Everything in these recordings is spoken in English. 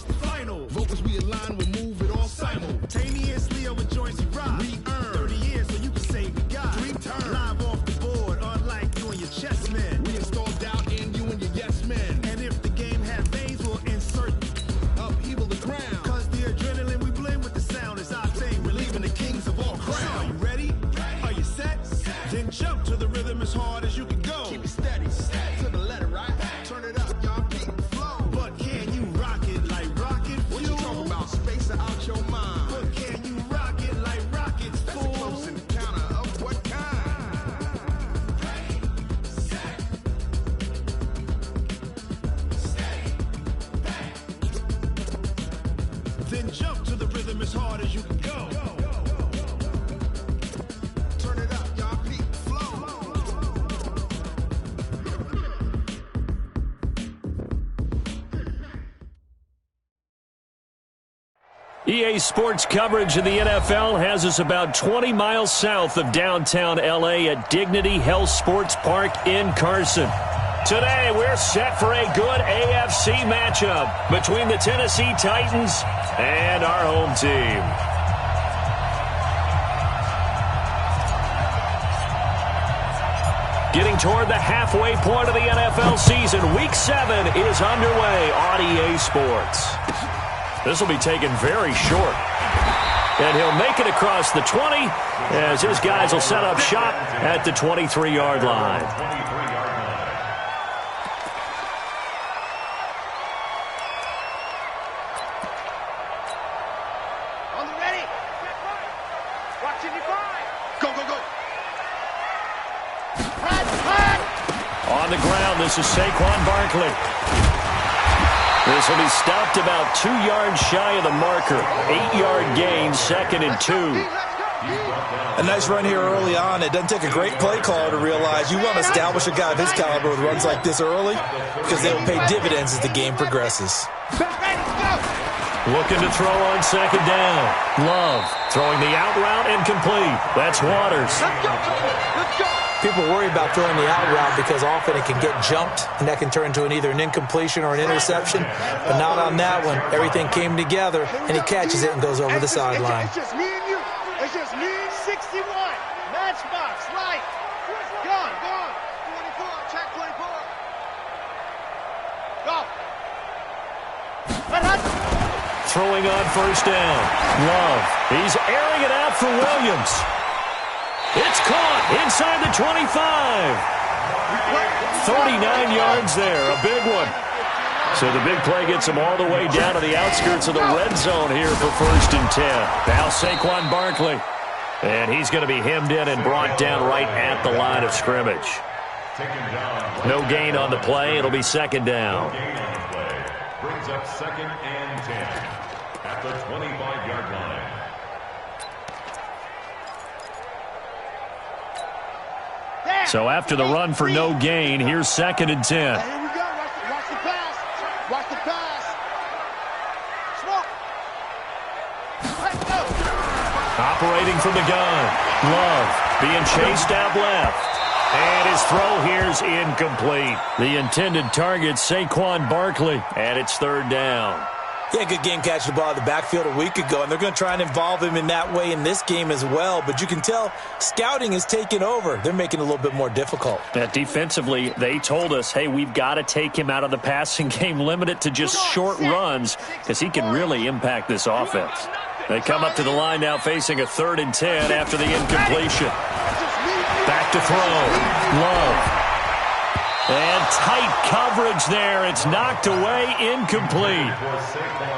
starts the final. Vocals we align, we'll move it all simultaneously over joints we rock. We earn 30 years so you can say we got 3 turns. Live off the board, unlike you and your chess men. We install doubt in you and your yes men. And if the game had veins, we'll insert upheaval the ground. Cause the adrenaline we blend with the sound is our thing. Relieving the kings of all crowns. So are you ready? Are you set? Then jump to the rhythm as hard as you can go. Keep it steady, to the letter, right? Turn it up, y'all, keep the flow. But can you rock it like rocket fuel? What you talking about? Space out your mind. But can you rock it like rockets, fool? That's a close encounter of what kind? Ready, set, steady, bang. Then jump to the rhythm as hard as you can go. Turn it up, y'all, keep the flow. EA Sports coverage of the NFL has us about 20 miles south of downtown L.A. at Dignity Health Sports Park in Carson. Today, we're set for a good AFC matchup between the Tennessee Titans and our home team. Getting toward the halfway point of the NFL season, Week 7 is underway on EA Sports. This will be taken very short. And he'll make it across the 20 as his guys will set up shop at the 23-yard line. On the ready. Watching you fly. Go, go, go. On the ground, this is Saquon Barkley. This will be stopped about 2 yards shy of the marker. 8-yard gain, 2nd and 2. A nice run here early on. It doesn't take a great play caller to realize you want to establish a guy of his caliber with runs like this early because they will pay dividends as the game progresses. Looking to throw on 2nd down. Love throwing the out route incomplete. That's Waters. People worry about throwing the out route because often it can get jumped, and that can turn into either an incompletion or an interception. But not on that one. Everything came together, and he catches it and goes over the sideline. It's just me and you. It's just me and 61. Matchbox, light. Gone, gone. 24, check 24. Go. Throwing on 1st down. Love. He's airing it out for Williams. It's caught inside the 25. 39 yards there, a big one. So the big play gets him all the way down to the outskirts of the red zone here for 1st and 10. Now Saquon Barkley. And he's going to be hemmed in and brought down right at the line of scrimmage. No gain on the play. It'll be 2nd down. Brings up 2nd and 10 at the 25-yard line. So after the run for no gain, here's 2nd and 10. Here we go. Watch the pass. Watch the pass. Smoke. Let's go. Operating from the gun. Love being chased out left. And his throw here's incomplete. The intended target, Saquon Barkley. And it's 3rd down. Yeah, good game catching the ball in the backfield a week ago, and they're going to try and involve him in that way in this game as well. But you can tell scouting is taking over. They're making it a little bit more difficult. Defensively, they told us, hey, we've got to take him out of the passing game, limit it to just short runs because he can really impact this offense. They come up to the line now facing a 3rd and 10 after the incompletion. Back to throw. Love. And tight coverage there. It's knocked away, incomplete.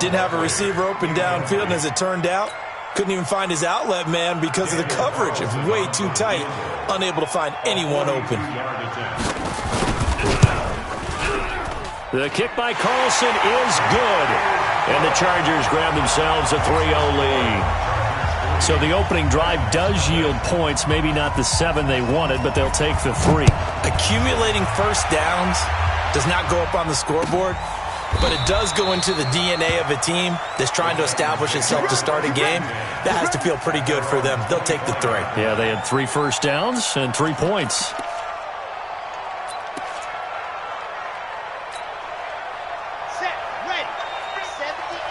Didn't have a receiver open downfield, and as it turned out, couldn't even find his outlet man because of the coverage. It's way too tight, unable to find anyone open. The kick by Carlson is good. And the Chargers grab themselves a 3-0 lead. So the opening drive does yield points, maybe not the 7 they wanted, but they'll take the 3. Accumulating 1st downs does not go up on the scoreboard, but it does go into the DNA of a team that's trying to establish itself to start a game. That has to feel pretty good for them. They'll take the 3. Yeah, they had 3 first downs and 3 points. Set, ready. 17.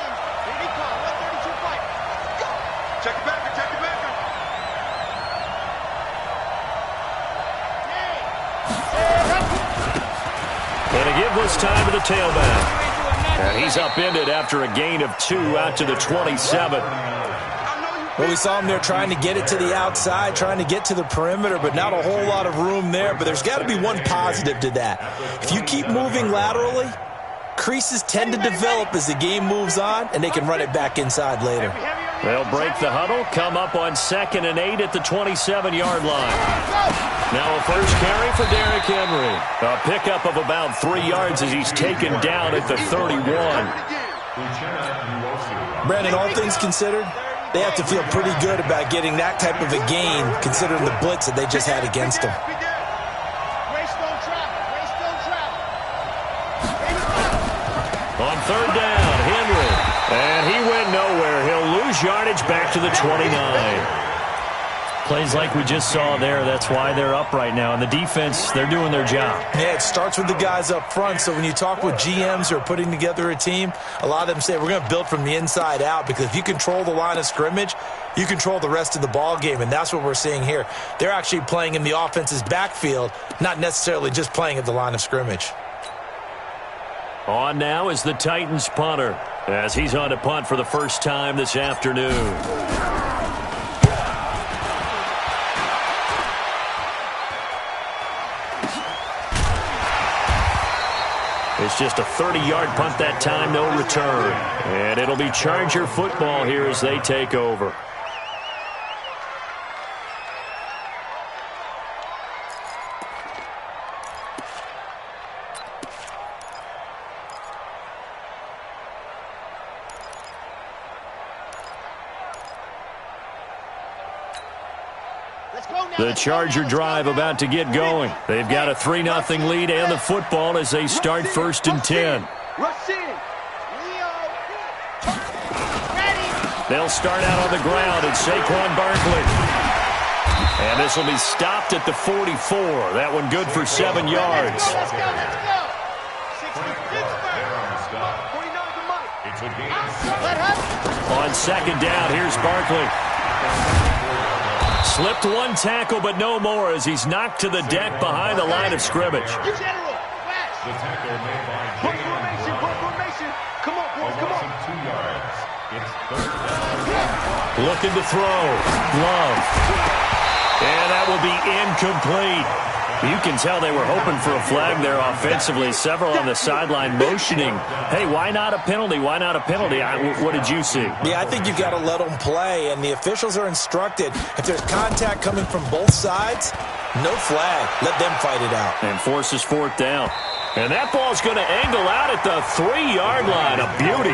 They give this time to the tailback. And he's upended after a gain of 2 out to the 27. Well, we saw him there trying to get it to the outside, trying to get to the perimeter, but not a whole lot of room there. But there's got to be one positive to that. If you keep moving laterally, creases tend to develop as the game moves on, and they can run it back inside later. They'll break the huddle, come up on 2nd and 8 at the 27-yard line. Now a first carry for Derrick Henry. A pickup of about 3 yards as he's taken down at the 31. Brandon, all things considered, they have to feel pretty good about getting that type of a gain, considering the blitz that they just had against them. On 3rd down, Henry. And he went nowhere. He'll lose yardage back to the 29. Plays like we just saw there, that's why they're up right now. And the defense, they're doing their job. Yeah, it starts with the guys up front. So when you talk with GMs who are putting together a team, a lot of them say we're going to build from the inside out, because if you control the line of scrimmage, you control the rest of the ball game, and that's what we're seeing here. They're actually playing in the offense's backfield, not necessarily just playing at the line of scrimmage. On now is the Titans punter, as he's on to punt for the first time this afternoon. It's just a 30-yard punt that time, no return. And it'll be Charger football here as they take over. The Charger drive about to get going. They've got a 3-0 lead and the football as they start 1st and 10. They'll start out on the ground at Saquon Barkley. And this will be stopped at the 44. That one good for 7 yards. On 2nd down, here's Barkley. Slipped one tackle, but no more as he's knocked to the deck behind the line of scrimmage. The tackle made by James. Come on, boys, come on. 2 yards. It's 3rd down. Looking to throw. Love. And that will be incomplete. You can tell they were hoping for a flag there offensively. Several on the sideline motioning, hey, why not a penalty? Why not a penalty? What did you see? Yeah, I think you've got to let them play, and the officials are instructed, if there's contact coming from both sides, no flag. Let them fight it out. And forces 4th down. And that ball's going to angle out at the 3-yard line. A beauty.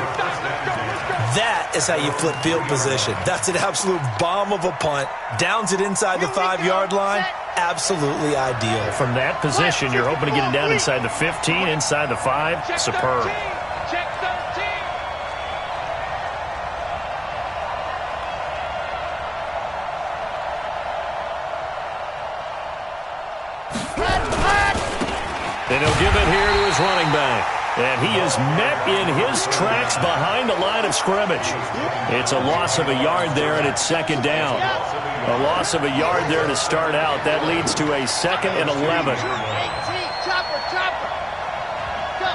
That is how you flip field position. That's an absolute bomb of a punt. Downs it inside the 5-yard line. Absolutely ideal. From that position, you're hoping to get it down inside the 15, inside the 5. Superb. Check 13. And he'll give it here to his running back. And he is met in his tracks behind the line of scrimmage. It's a loss of a yard there, and it's 2nd down. A loss of a yard there to start out. That leads to a 2nd and 11. Chopper. Go.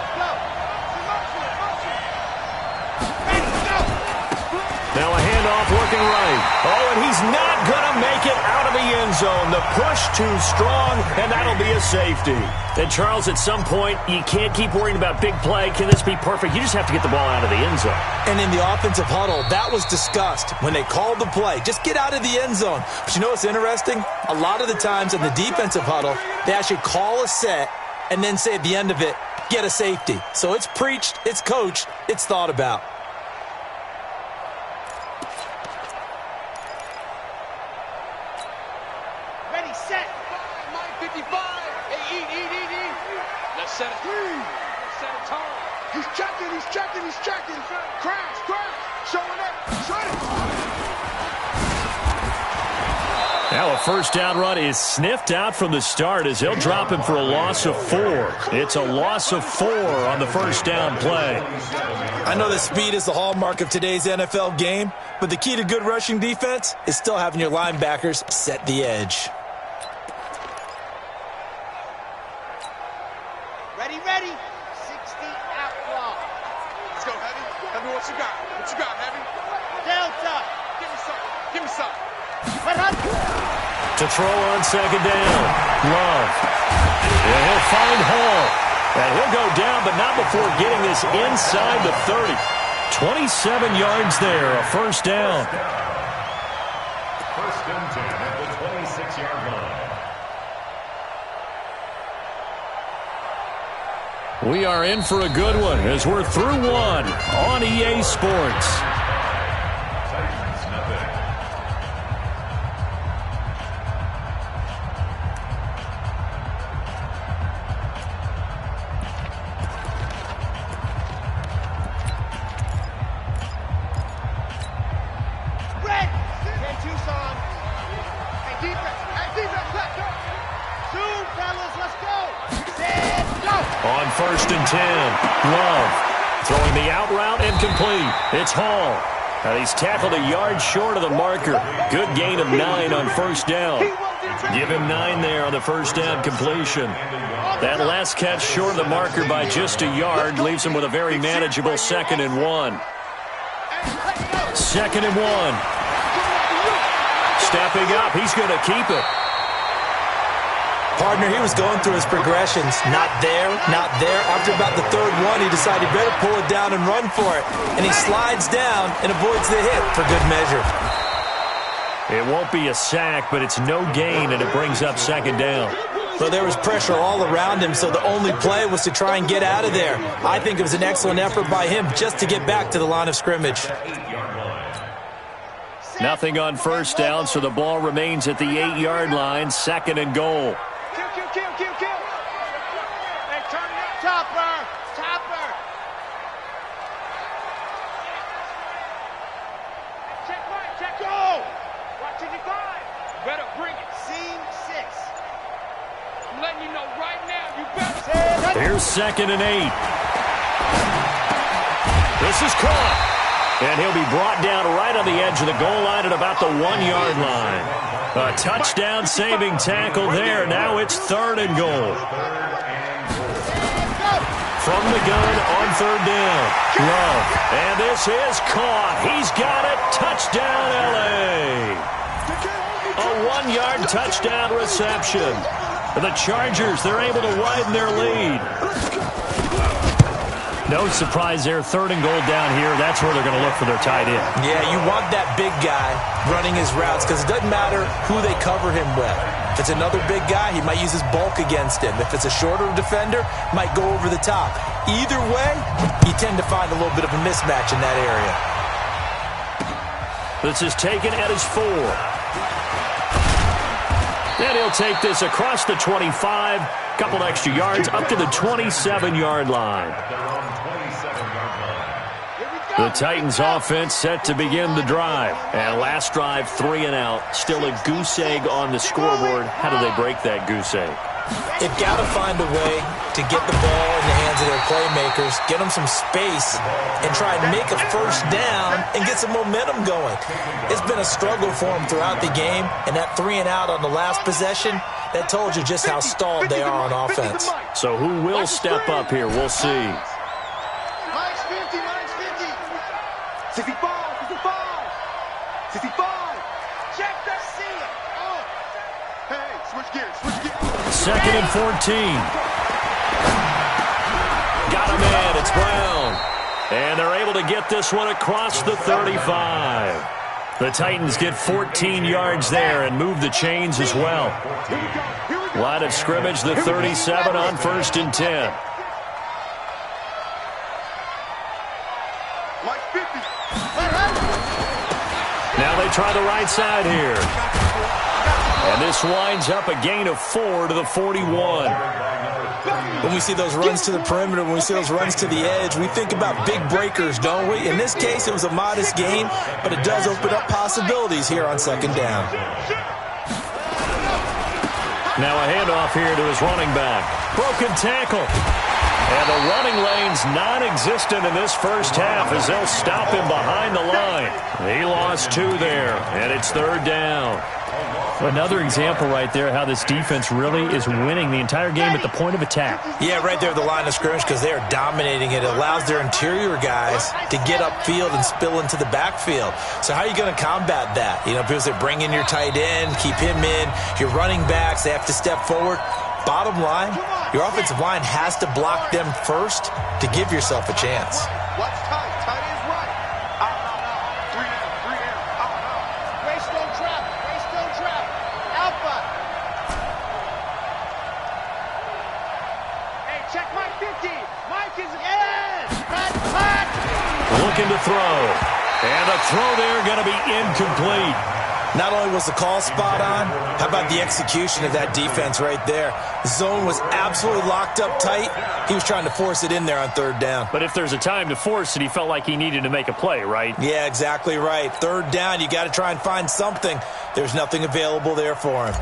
Now a handoff looking right. Oh, and he's not going to make it out of the end zone. The push too strong, and that'll be a safety. And, Charles, at some point, you can't keep worrying about big play. Can this be perfect? You just have to get the ball out of the end zone. And in the offensive huddle, that was discussed when they called the play. Just get out of the end zone. But you know what's interesting? A lot of the times in the defensive huddle, they actually call a set and then say at the end of it, get a safety. So it's preached, it's coached, it's thought about. Ready, set. 55. Hey, eat. Let's set it. Let's set it tall. He's checking. Crash. Showing up. Shut it. Now a first down run is sniffed out from the start as he'll drop him for a loss of 4. It's a loss of 4 on the first down play. I know that speed is the hallmark of today's NFL game, but the key to good rushing defense is still having your linebackers set the edge. Ready. Heavy, what you got? What you got, Heavy? Delta. Give me some. Give me some. To throw on second down. Love. And he'll find Hall. And he'll go down, but not before getting this inside the 30. 27 yards there, a first down. First and 10 at the 26-yard line. We are in for a good one as we're through one on EA Sports. Titans, nothing. Red. Hey, Tucson. Hey, defense, let's go. Two, fellas, let's go. Set, go. On first and 10, Love throwing the out route incomplete. It's Hall. And he's tackled a yard short of the marker. Good gain of 9 on first down. Give him 9 there on the first down completion. That last catch short of the marker by just a yard leaves him with a very manageable 2nd and 1. 2nd and 1. Stepping up, he's going to keep it. Partner, he was going through his progressions. Not there, not there. After about the third one, he decided he better pull it down and run for it. And he slides down and avoids the hit for good measure. It won't be a sack, but it's no gain, and it brings up 2nd down. So there was pressure all around him, so the only play was to try and get out of there. I think it was an excellent effort by him just to get back to the line of scrimmage. Nothing on first down, so the ball remains at the 8-yard line, 2nd and goal. Kill. Hey, turn it up. Chopper. Check right, check. Go. Watch it, 5. Better bring it. Scene 6. I'm letting you know right now, you better. Here's 2nd and 8. This is caught. And he'll be brought down right on the edge of the goal line at about the 1-yard line. A touchdown-saving tackle there. Now it's 3rd and goal. From the gun on 3rd down. Love. And this is caught. He's got it. Touchdown, L.A. A 1-yard touchdown reception. The Chargers, they're able to widen their lead. No surprise there, 3rd and goal down here. That's where they're going to look for their tight end. Yeah, you want that big guy running his routes because it doesn't matter who they cover him with. If it's another big guy, he might use his bulk against him. If it's a shorter defender, might go over the top. Either way, you tend to find a little bit of a mismatch in that area. This is taken at his 4. And he'll take this across the 25, couple extra yards, up to the 27-yard line. The Titans offense set to begin the drive. And last drive, 3 and out. Still a goose egg on the scoreboard. How do they break that goose egg? They've got to find a way to get the ball in the hands of their playmakers, get them some space, and try and make a first down and get some momentum going. It's been a struggle for them throughout the game, and that 3 and out on the last possession, that told you just how stalled they are on offense. So who will step up here? We'll see. Mine's 50. 65. Check the ceiling. Oh. Hey, switch gears. 2nd and 14. Got a man. It's Brown. And they're able to get this one across the 35. The Titans get 14 yards there and move the chains as well. Line of scrimmage, the 37 on 1st and 10. Now they try the right side here. And this winds up a gain of 4 to the 41. When we see those runs to the perimeter, when we see those runs to the edge, we think about big breakers, don't we? In this case, it was a modest gain, but it does open up possibilities here on 2nd down. Now a handoff here to his running back. Broken tackle. And the running lane's non-existent in this first half as they'll stop him behind the line. He lost 2 there, and it's 3rd down. Another example right there how this defense really is winning the entire game at the point of attack. Yeah, right there at the line of scrimmage because they are dominating it. It allows their interior guys to get upfield and spill into the backfield. So how are you going to combat that? You know, because they bring in your tight end, keep him in. Your running backs, they have to step forward. Bottom line, your offensive line has to block them first to give yourself a chance. What's tight? Tight is right. Out. 3 down. Out. Greystone trap. Alpha. Hey, check Mike 50. Mike is in. Cut. Looking to throw. And the throw there going to be incomplete. Not only was the call spot on, how about the execution of that defense right there? The zone was absolutely locked up tight. He was trying to force it in there on 3rd down. But if there's a time to force it, he felt like he needed to make a play, right? Yeah, exactly right. 3rd down, you got to try and find something. There's nothing available there for him.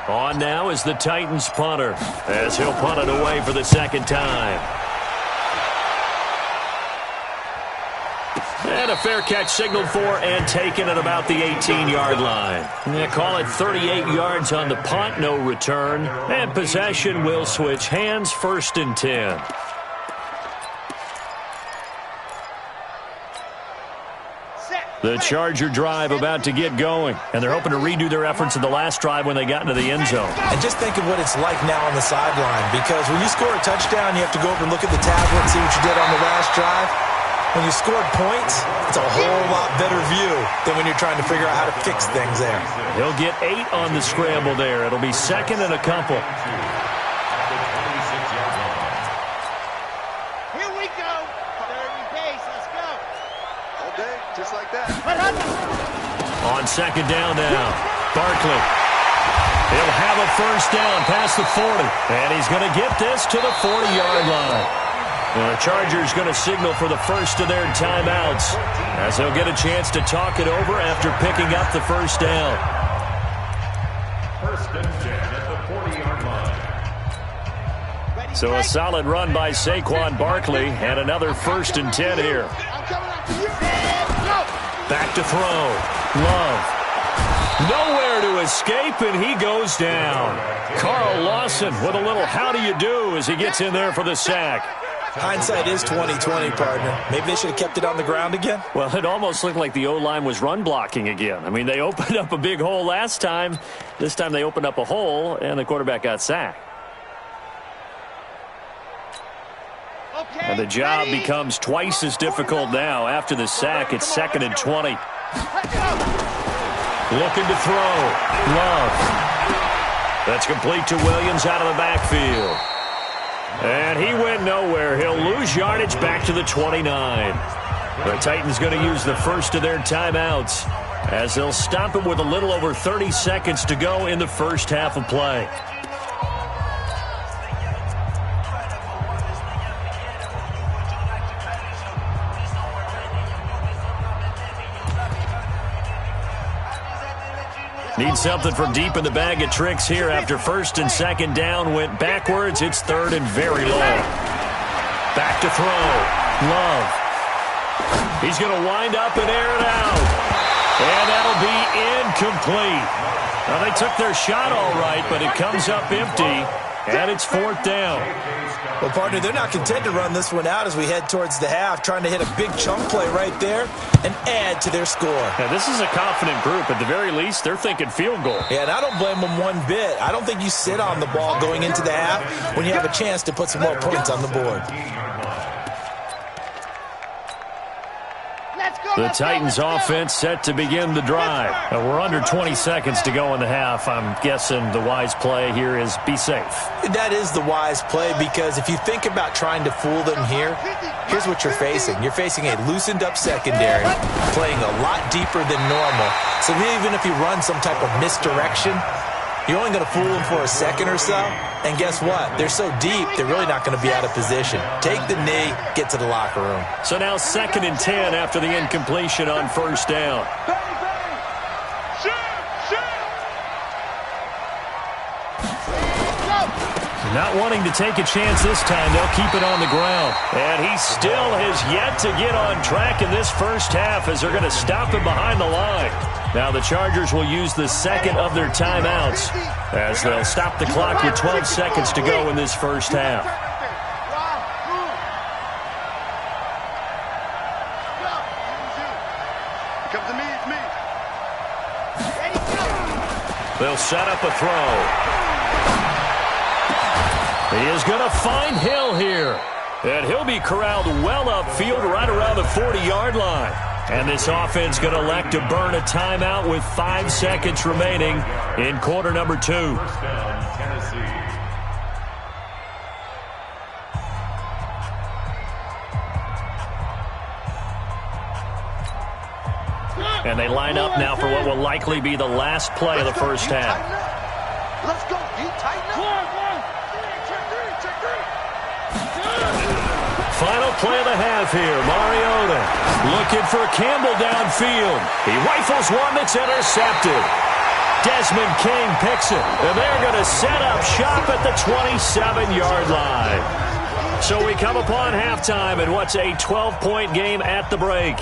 On now is the Titans punter as he'll punt it away for the 2nd time. And a fair catch signaled for and taken at about the 18-yard line. They call it 38 yards on the punt, no return. And possession will switch hands, 1st and 10. The Charger drive about to get going, and they're hoping to redo their efforts in the last drive when they got into the end zone. And just think of what it's like now on the sideline, because when you score a touchdown, you have to go over and look at the tablet and see what you did on the last drive. When you scored points, it's a whole lot better view than when you're trying to figure out how to fix things there. He'll get 8 on the scramble there. It'll be 2nd and a couple. Here we go. 30 pace. Let's go. All day, just like that. On 2nd down now, Barkley. He'll have a 1st down past the 40, and he's going to get this to the 40-yard line. The Chargers going to signal for the first of their timeouts as they'll get a chance to talk it over after picking up the 1st down. 1st and 10 at the 40-yard line. So a solid run by Saquon Barkley and another 1st and 10 here. Back to throw. Love. Nowhere to escape, and he goes down. Carl Lawson with a little how do you do as he gets in there for the sack. Hindsight is 20/20, partner. Maybe they should have kept it on the ground again. Well, it almost looked like the O-line was run blocking again. I mean, they opened up a big hole last time. This time they opened up a hole, and the quarterback got sacked. Okay, And the job becomes twice as difficult now. After the sack, it's 2nd and 20. Looking to throw. Love. That's complete to Williams out of the backfield. And he went nowhere. He'll lose yardage back to the 29. The Titans going to use the first of their timeouts as they'll stop him with a little over 30 seconds to go in the first half of play. Need something from deep in the bag of tricks here after 1st and 2nd down went backwards. It's 3rd and very long. Back to throw. Love. He's going to wind up and air it out. And that'll be incomplete. Now, they took their shot all right, but it comes up empty, and it's 4th down. Well, partner, they're not content to run this one out as we head towards the half, trying to hit a big chunk play right there and add to their score. Now, this is a confident group. At the very least, they're thinking field goal. Yeah, and I don't blame them one bit. I don't think you sit on the ball going into the half when you have a chance to put some more points on the board. The Titans offense set to begin the drive. We're under 20 seconds to go in the half. I'm guessing the wise play here is be safe. That is the wise play because if you think about trying to fool them here, here's what you're facing. You're facing a loosened up secondary, playing a lot deeper than normal. So even if you run some type of misdirection, you're only going to fool them for a second or so. And guess what? They're so deep, they're really not going to be out of position. Take the knee, get to the locker room. So now 2nd and 10 after the incompletion on 1st down. Not wanting to take a chance this time, they'll keep it on the ground. And he still has yet to get on track in this first half as they're going to stop him behind the line. Now the Chargers will use the second of their timeouts as they'll stop the clock with 12 seconds to go in this first half. Come to me, it's me. They'll set up a throw. He is going to find Hill here. And he'll be corralled well upfield right around the 40-yard line. And this offense going to elect to burn a timeout with 5 seconds remaining in quarter number 2. First down, Tennessee. And they line up now for what will likely be the last play of the first half. Let's go. You tighten up. Final play of the half here. Mariota looking for Campbell downfield. He rifles one that's intercepted. Desmond King picks it. And they're going to set up shop at the 27-yard line. So we come upon halftime in what's a 12-point game at the break.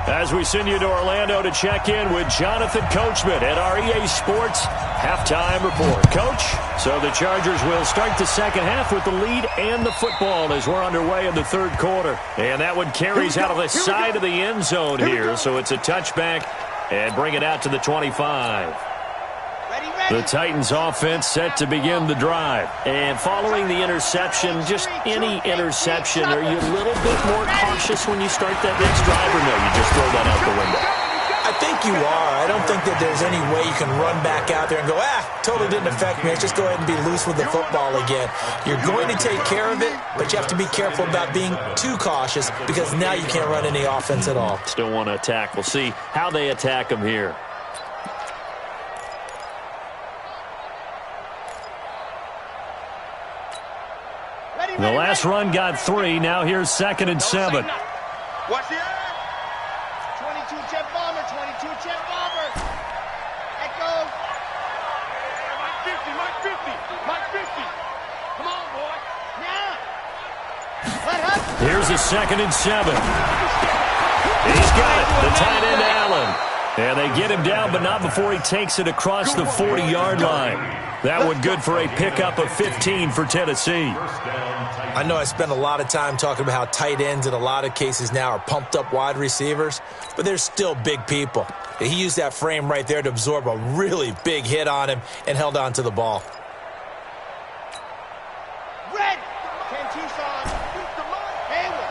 As we send you to Orlando to check in with Jonathan Coachman at our EA Sports Halftime Report. Coach, so the Chargers will start the second half with the lead and the football as we're underway in the third quarter. And that one carries out of the side of the end zone here, so it's a touchback and bring it out to the 25. The Titans offense set to begin the drive. And following the interception, just any interception, are you a little bit more cautious when you start that next drive, or no, you just throw that out the window? I think you are. I don't think that there's any way you can run back out there and go, totally didn't affect me. Let's just go ahead and be loose with the football again. You're going to take care of it, but you have to be careful about being too cautious because now you can't run any offense at all. Still want to attack. We'll see how they attack them here. The last run got 3. Now here's 2nd and 7. Watch the eye. 22 jet bomber, 22 jet bomber. Echo. Mike 50, Mike 50, Mike 50. Come on, boy. Now. Let up. Here's a 2nd and 7. He's got it. The tight end, Allen. And they get him down, but not before he takes it across the 40-yard line. That one good for a pickup of 15 for Tennessee. I know I spent a lot of time talking about how tight ends in a lot of cases now are pumped up wide receivers, but they're still big people. He used that frame right there to absorb a really big hit on him and held on to the ball. Red. 10 Tucson. Hayward.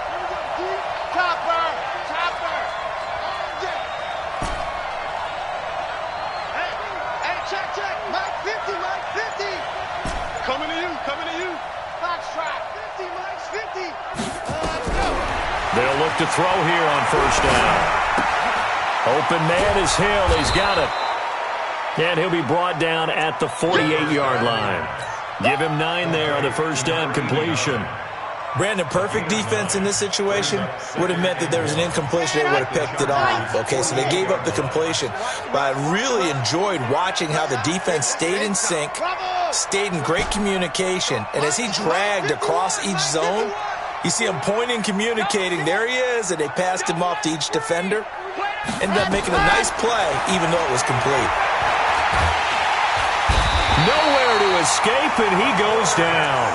Topper. Topper. Hey, check. Mike 50, Mike 50. Coming to you, coming to you. Foxtrot. 50, Mike 50. Let's go. They'll look to throw here on first down. Open man is Hill. He's got it. And he'll be brought down at the 48-yard line. Give him 9 there on the first down completion. Brandon, perfect defense in this situation would have meant that there was an incompletion. They would have picked it off. Okay, so they gave up the completion. But I really enjoyed watching how the defense stayed in sync, stayed in great communication. And as he dragged across each zone, you see him pointing, communicating. There he is, and they passed him off to each defender. Ended up making a nice play, even though it was complete. Nowhere to escape, and he goes down.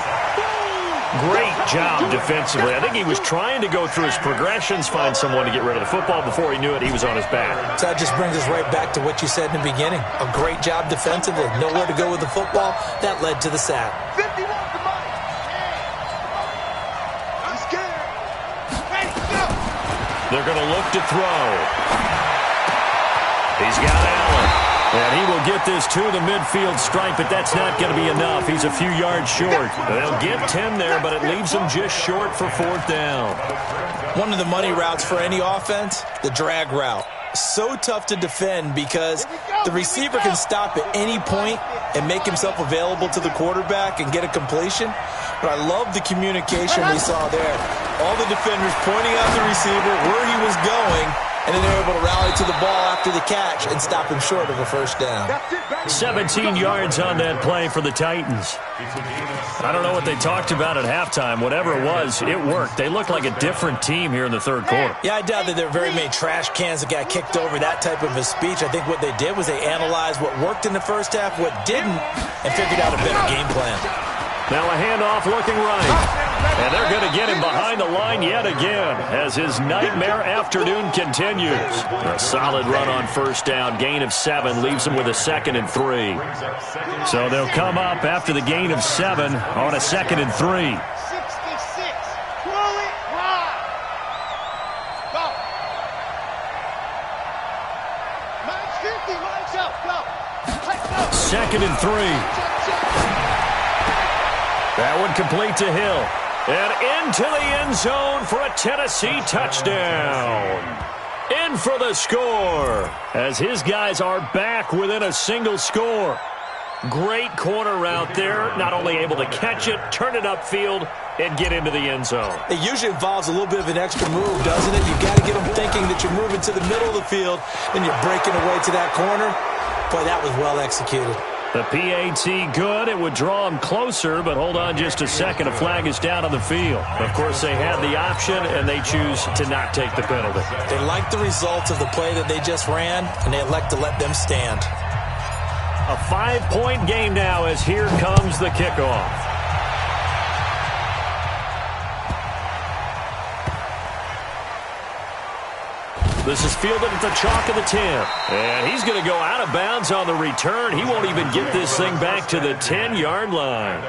Great job defensively. I think he was trying to go through his progressions, find someone to get rid of the football. Before he knew it, he was on his back. So that just brings us right back to what you said in the beginning. A great job defensively. Nowhere to go with the football. That led to the sack. 51 to Mike. I'm scared. Ready, go. They're going to look to throw. He's got Allen. And he will get this to the midfield stripe, but that's not going to be enough. He's a few yards short. They'll get 10 there, but it leaves them just short for 4th down. One of the money routes for any offense, the drag route. So tough to defend because the receiver can stop at any point and make himself available to the quarterback and get a completion. But I love the communication we saw there. All the defenders pointing out the receiver, where he was going, and then they're able to rally to the ball after the catch and stop him short of a first down. 17 yards on that play for the Titans. I don't know what they talked about at halftime. Whatever it was, it worked. They look like a different team here in the third quarter. Yeah, I doubt that there are very many trash cans that got kicked over, that type of a speech. I think what they did was they analyzed what worked in the first half, what didn't, and figured out a better game plan. Now a handoff looking right. And they're going to get him behind the line yet again as his nightmare afternoon continues. A solid run on first down. Gain of 7 leaves him with a 2nd and 3. So they'll come up after the gain of 7 on a 2nd and 3. 66. Throw it wide. Go. Mike's 50. Mike's up. Go. Let's go. 2nd and 3. That one complete to Hill. And into the end zone for a Tennessee touchdown. In for the score as his guys are back within a single score. Great corner route there. Not only able to catch it, turn it upfield, and get into the end zone. It usually involves a little bit of an extra move, doesn't it? You've got to get them thinking that you're moving to the middle of the field and you're breaking away to that corner. Boy, that was well executed. The PAT good. It would draw him closer, but hold on just a second. A flag is down on the field. Of course, they had the option, and they choose to not take the penalty. They like the results of the play that they just ran, and they elect to let them stand. A 5-point game now as here comes the kickoff. This is fielded at the chalk of the 10. And he's going to go out of bounds on the return. He won't even get this thing back to the 10-yard line.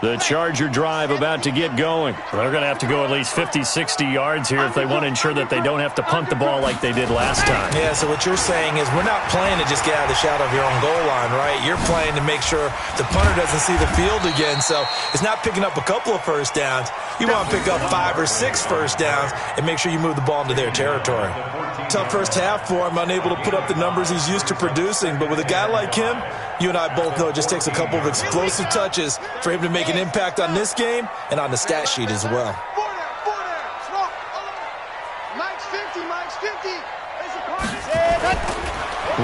The Charger drive about to get going. They're going to have to go at least 50, 60 yards here if they want to ensure that they don't have to punt the ball like they did last time. Yeah, so what you're saying is we're not playing to just get out of the shadow of your own goal line, right? You're playing to make sure the punter doesn't see the field again. So it's not picking up a couple of first downs. You want to pick up 5 or 6 first downs and make sure you move the ball into their territory. Tough first half for him, unable to put up the numbers he's used to producing. But with a guy like him, you and I both know it just takes a couple of explosive touches for him to make an impact on this game and on the stat sheet as well. Mike's 50. Mike's 50.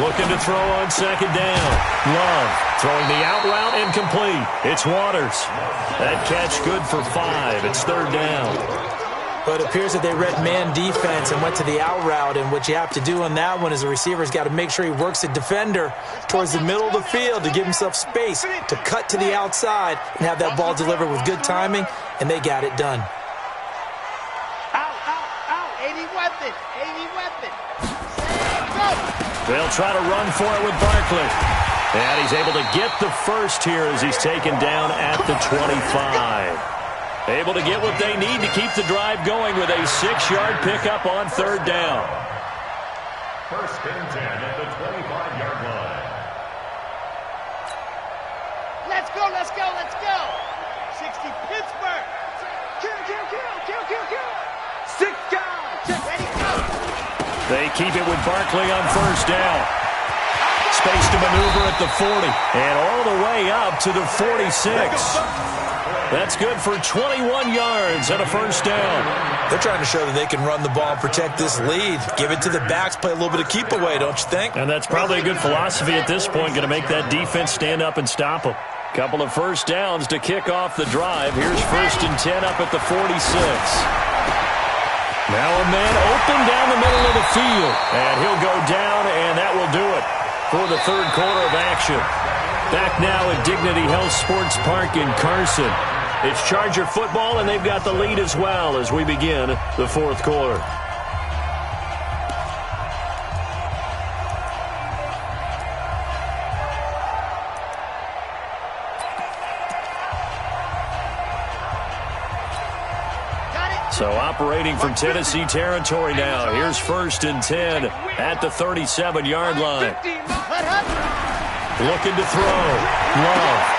Looking to throw on second down. Love throwing the out route incomplete. It's Waters. That catch good for 5. It's third down. But it appears that they read man defense and went to the out route, and what you have to do on that one is the receiver's got to make sure he works the defender towards the middle of the field to give himself space to cut to the outside and have that ball delivered with good timing, and they got it done. Out. 80 weapon. They'll try to run for it with Barkley. And he's able to get the first here as he's taken down at the 25. Able to get what they need to keep the drive going with a 6-yard pickup on third down. First and 10 at the 25-yard line. Let's go. 60 Pittsburgh. Kill. 6 guys. Ready, go. They keep it with Barkley on first down. Space to maneuver at the 40. And all the way up to the 46. That's good for 21 yards and a first down. They're trying to show that they can run the ball and protect this lead. Give it to the backs, play a little bit of keep away, don't you think? And that's probably a good philosophy at this point, going to make that defense stand up and stop them. Couple of first downs to kick off the drive. Here's first and 10 up at the 46. Now a man open down the middle of the field. And he'll go down, and that will do it for the third quarter of action. Back now at Dignity Health Sports Park in Carson. It's Charger football, and they've got the lead as well as we begin the fourth quarter. So operating from Tennessee territory now. Here's first and 10 at the 37-yard line. Looking to throw. Love.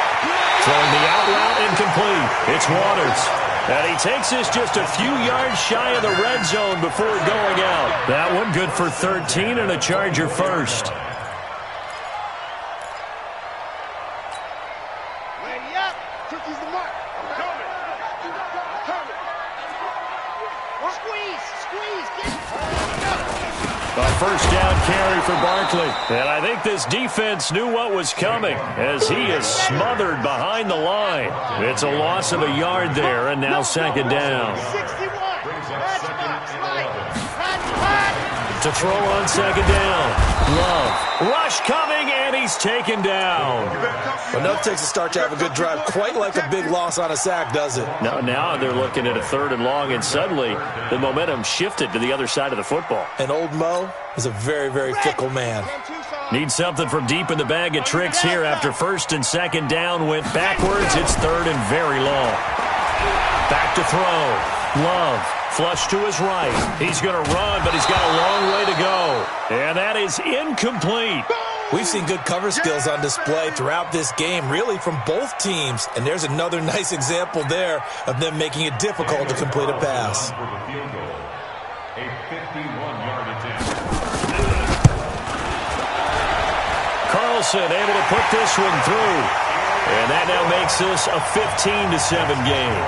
Throwing the out route incomplete. It's Waters. And he takes this just a few yards shy of the red zone before going out. That one good for 13 and a Charger first. Ready up. Turkey's the mark. Coming. Squeeze. Get A first down carry for Barkley. And I think this defense knew what was coming as he is smothered behind the line. It's a loss of a yard there, and now second down. 61. That's box. To throw on second down. Love. Rush coming, and he's taken down. Enough takes a start to have a good drive. Quite like a big loss on a sack, does it? Now they're looking at a 3rd and long, and suddenly the momentum shifted to the other side of the football. And old Mo is a very, very fickle man. Need something from deep in the bag of tricks here after 1st and 2nd down went backwards. It's 3rd and very long. Back to throw. Love. Flush to his right. He's going to run, but he's got a long way to go. And that is incomplete. We've seen good cover skills on display throughout this game, really from both teams. And there's another nice example there of them making it difficult to complete a pass. A 51-yard attempt. Carlson able to put this one through. And that now makes this a 15-7 game.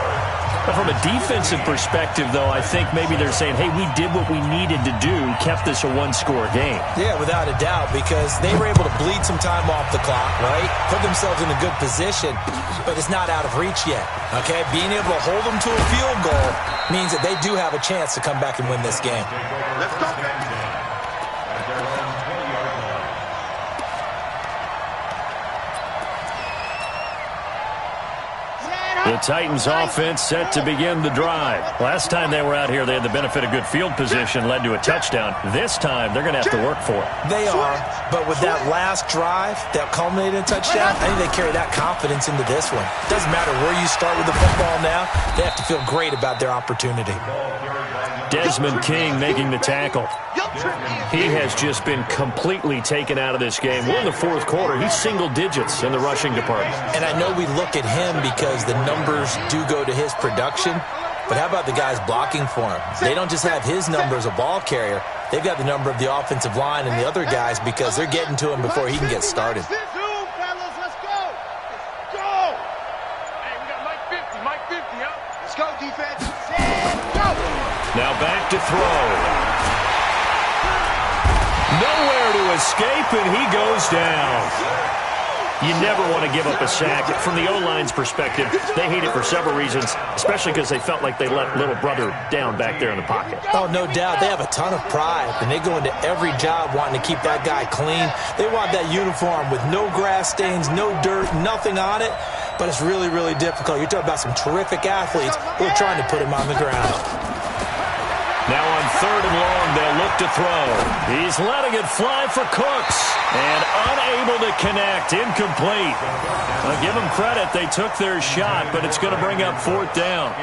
But from a defensive perspective, though, I think maybe they're saying, hey, we did what we needed to do, kept this a one-score game. Yeah, without a doubt, because they were able to bleed some time off the clock, right? Put themselves in a good position, but it's not out of reach yet, okay? Being able to hold them to a field goal means that they do have a chance to come back and win this game. Let's go. The Titans offense set to begin the drive. Last time they were out here, they had the benefit of good field position, led to a touchdown. This time, they're going to have to work for it. They are, but with that last drive that culminated in a touchdown, I think they carry that confidence into this one. Doesn't matter where you start with the football now, they have to feel great about their opportunity. Desmond King making the tackle. He has just been completely taken out of this game. We're in the 4th quarter. He's single digits in the rushing department. And I know we look at him because the numbers do go to his production, but how about the guys blocking for him? They don't just have his number as a ball carrier. They've got the number of the offensive line and the other guys because they're getting to him before he can get started. Let's go. Hey, we got Mike 50, huh? Let's go, defense. Go. Now back to throw. Nowhere to escape, and he goes down. You never want to give up a sack. From the O-line's perspective, they hate it for several reasons, especially because they felt like they let little brother down back there in the pocket. Oh, no doubt. They have a ton of pride, and they go into every job wanting to keep that guy clean. They want that uniform with no grass stains, no dirt, nothing on it, but it's really, really difficult. You're talking about some terrific athletes who are trying to put him on the ground. Now on 3rd and long, they'll look to throw. He's letting it fly for Cooks. And unable to connect. Incomplete. I'll give them credit. They took their shot, but it's going to bring up 4th down.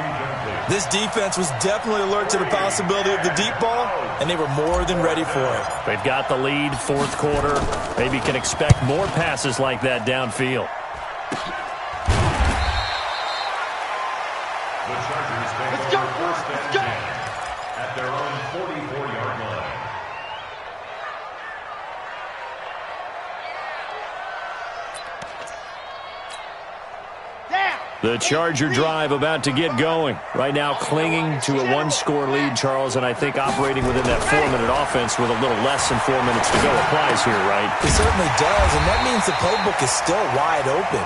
This defense was definitely alert to the possibility of the deep ball, and they were more than ready for it. They've got the lead, 4th quarter. Maybe can expect more passes like that downfield. The Chargers take over 1st and 10 at their own 44-yard line. The Charger drive about to get going. Right now clinging to a 1-score lead, Charles, and I think operating within that 4-minute offense with a little less than 4 minutes to go applies here, right? It certainly does, and that means the playbook is still wide open.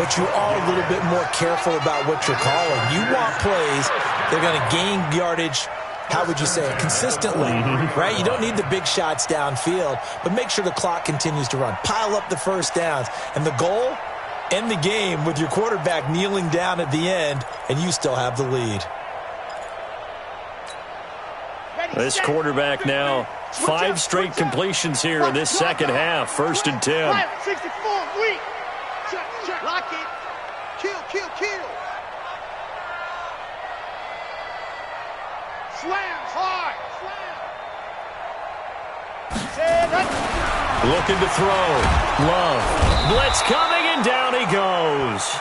But you are a little bit more careful about what you're calling. You want plays that are going to gain yardage, how would you say it, consistently, right? You don't need the big shots downfield, but make sure the clock continues to run. Pile up the first downs, and the goal, end the game with your quarterback kneeling down at the end, and you still have the lead. This quarterback now, 5 straight completions here in this second half. 1st and 10. 64, weak. Check. Lock it. Kill. Slam hard. Looking to throw. Love. Blitz coming, and down he goes.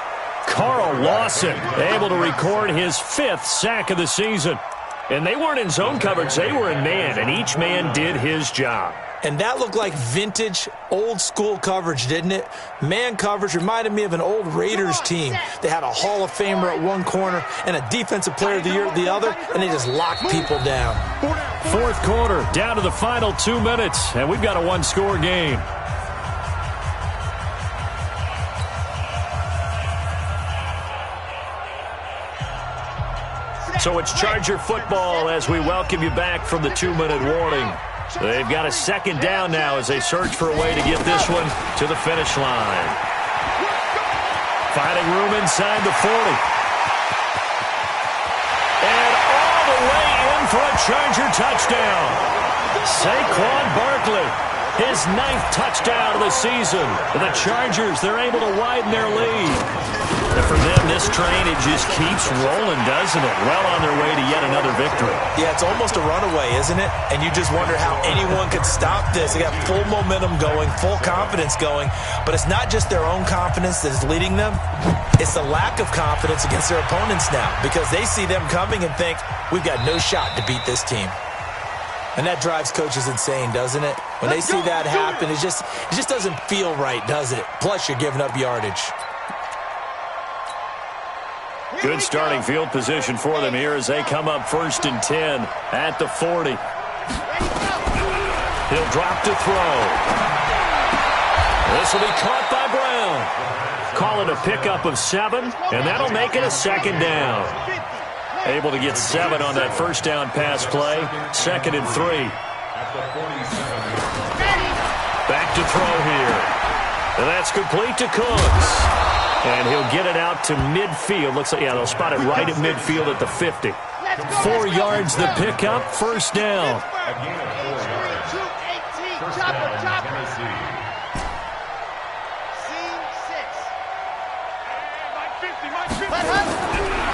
Carl Lawson able to record his 5th sack of the season. And they weren't in zone coverage. They were in man, and each man did his job. And that looked like vintage, old-school coverage, didn't it? Man coverage reminded me of an old Raiders team. They had a Hall of Famer at one corner and a Defensive Player of the Year at the other, and they just locked people down. 4th quarter, down to the final 2 minutes, and we've got a one-score game. So it's Charger football as we welcome you back from the 2-minute warning. They've got a 2nd down now as they search for a way to get this one to the finish line. Finding room inside the 40. And all the way in for a Charger touchdown. Saquon Barkley, his 9th touchdown of the season. The Chargers, they're able to widen their lead. And for them, this train, it just keeps rolling, doesn't it? Well on their way to yet another victory. Yeah, it's almost a runaway, isn't it? And you just wonder how anyone could stop this. They got full momentum going, full confidence going. But it's not just their own confidence that is leading them. It's the lack of confidence against their opponents now because they see them coming and think, we've got no shot to beat this team. And that drives coaches insane, doesn't it? When they see that happen, it just doesn't feel right, does it? Plus, you're giving up yardage. Good starting field position for them here as they come up 1st and 10 at the 40. He'll drop to throw. This will be caught by Brown. Call it a pickup of 7, and that'll make it a 2nd down. Able to get 7 on that 1st down pass play. 2nd and 3. Back to throw here. And that's complete to Cooks. And he'll get it out to midfield. Looks like, yeah, they'll spot it right at midfield at the 50. 4 yards the pickup, 1st down.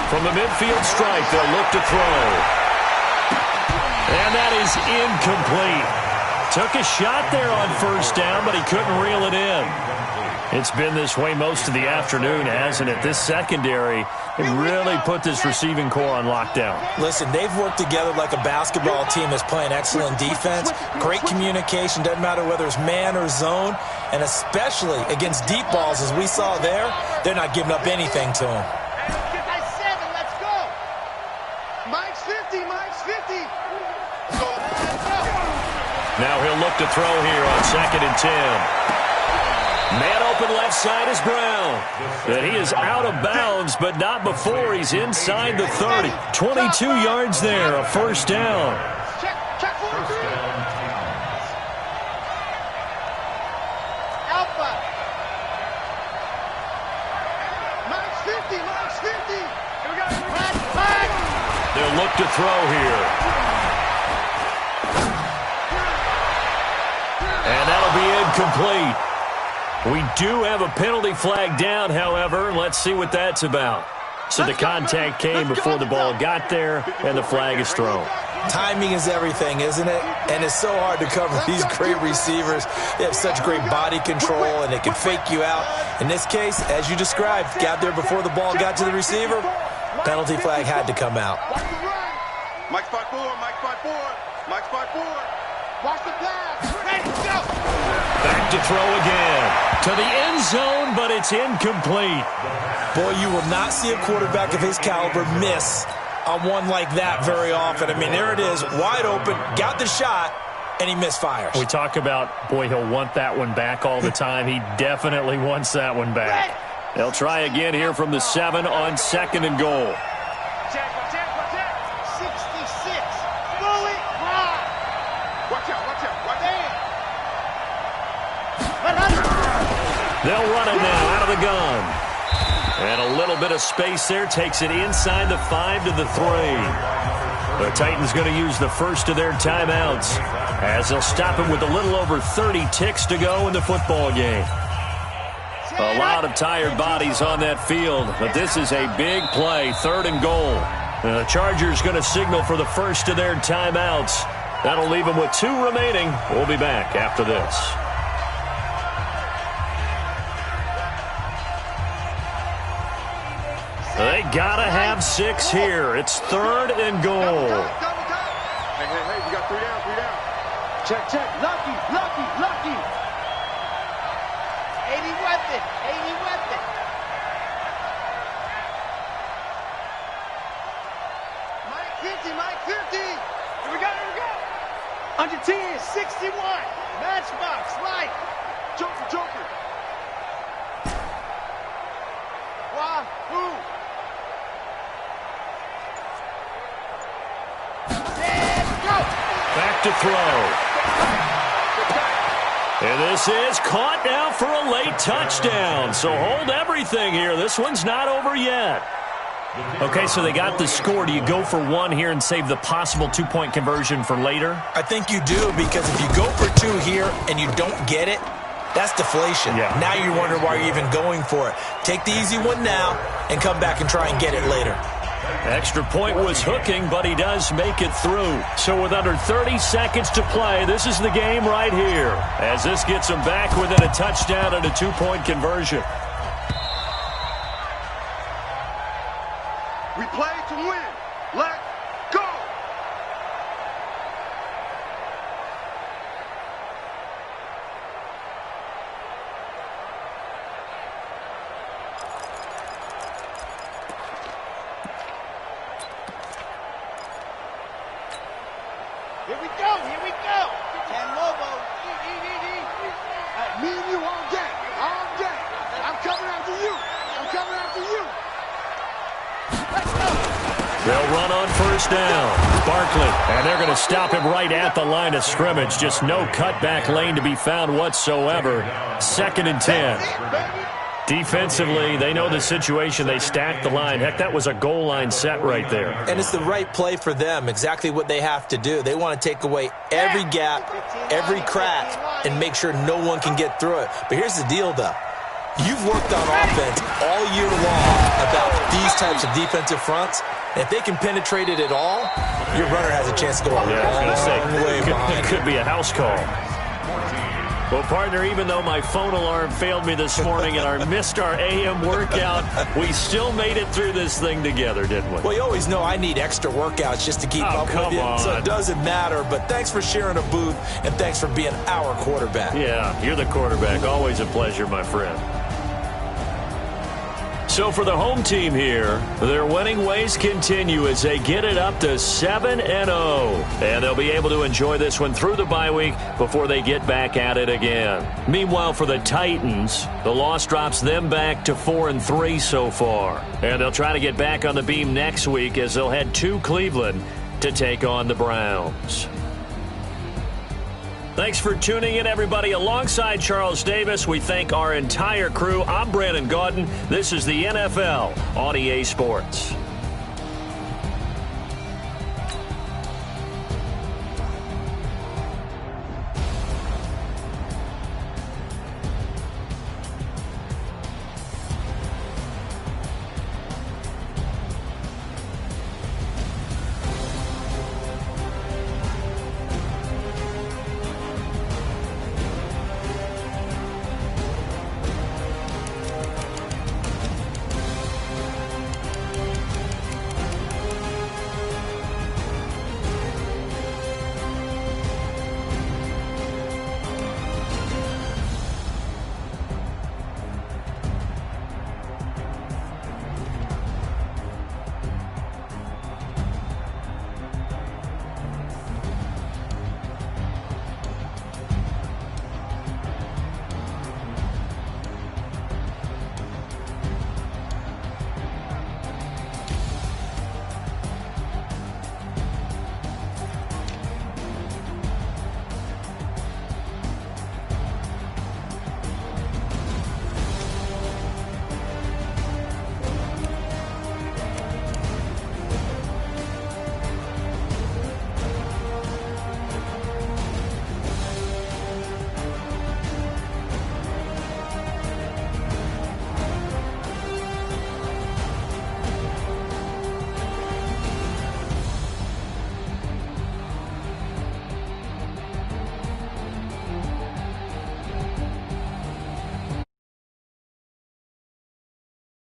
From the midfield strike, they'll look to throw. And that is incomplete. Took a shot there on 1st down, but he couldn't reel it in. It's been this way most of the afternoon, hasn't it? This secondary, they really put this receiving core on lockdown. Listen, they've worked together like a basketball team that's playing excellent defense. Great communication, doesn't matter whether it's man or zone. And especially against deep balls, as we saw there, they're not giving up anything to them. Let's go. Mike's 50, Mike's 50. Now he'll look to throw here on 2nd and 10. Man open left side is Brown. And he is out of bounds, but not before he's inside the 30. 22 yards there, a 1st down. Check 43. Alpha. Mike's 50, Mike's 50. Here we go. Back. They'll look to throw here. And that'll be incomplete. We do have a penalty flag down, however. Let's see what that's about. So the contact came before the ball got there, and the flag is thrown. Timing is everything, isn't it? And it's so hard to cover these great receivers. They have such great body control, and they can fake you out. In this case, as you described, got there before the ball got to the receiver. Penalty flag had to come out. Mike's 5-4, Mike's 5-4, Mike's 5-4. Watch the pass. Ready, go. Back to throw again. To the end zone, but it's incomplete. Boy, you will not see a quarterback of his caliber miss on one like that very often. I mean, there it is, wide open, got the shot, and he misfires. We talk about, boy, he'll want that one back all the time. He definitely wants that one back. They'll try again here from the 7 on 2nd and goal. Check. 66. Fully ride. Watch out. They'll run it now out of the gun. And a little bit of space there takes it inside the 5 to the 3. The Titans going to use the first of their timeouts as they'll stop him with a little over 30 ticks to go in the football game. A lot of tired bodies on that field, but this is a big play, 3rd and goal. And the Chargers going to signal for the first of their timeouts. That'll leave them with 2 remaining. We'll be back after this. They got to have 6 here. It's 3rd and goal. Hey, you got 3 down, 3 down. Check. Lucky. 80 weapon. Mike 50. Here we go. Under 10, 61. Matchbox, Mike. Joker. Wahoo. Let's go. Back to throw. And this is caught now for a late touchdown. So hold everything here. This one's not over yet. Okay, so they got the score. Do you go for 1 here and save the possible 2-point conversion for later? I think you do, because if you go for 2 here and you don't get it, that's deflation. Yeah. Now you wonder why you're even going for it. Take the easy one now and come back and try and get it later. Extra point was hooking, but he does make it through. So with under 30 seconds to play, this is the game right here, as this gets them back within a touchdown and a 2-point conversion. We play to win. Let's go. Here we go. 10 Lobo. Me and you all day. I'm coming after you. Let's go. They'll run on 1st down. Barkley, and they're going to stop him right at the line of scrimmage. Just no cutback lane to be found whatsoever. 2nd and 10. Defensively, they know the situation. They stack the line. Heck, that was a goal line set right there. And it's the right play for them, exactly what they have to do. They want to take away every gap, every crack, and make sure no one can get through it. But here's the deal, though. You've worked on offense all year long about these types of defensive fronts. And if they can penetrate it at all, your runner has a chance to go a long way behind. It could be a house call. Well, partner, even though my phone alarm failed me this morning and I missed our AM workout, we still made it through this thing together, didn't we? Well, you always know I need extra workouts just to keep up with you, so it doesn't matter. But thanks for sharing a booth, and thanks for being our quarterback. Yeah, you're the quarterback. Always a pleasure, my friend. So for the home team here, their winning ways continue as they get it up to 7-0. And they'll be able to enjoy this one through the bye week before they get back at it again. Meanwhile, for the Titans, the loss drops them back to 4-3 so far. And they'll try to get back on the beam next week as they'll head to Cleveland to take on the Browns. Thanks for tuning in, everybody. Alongside Charles Davis, we thank our entire crew. I'm Brandon Gaudin. This is the NFL on EA Sports.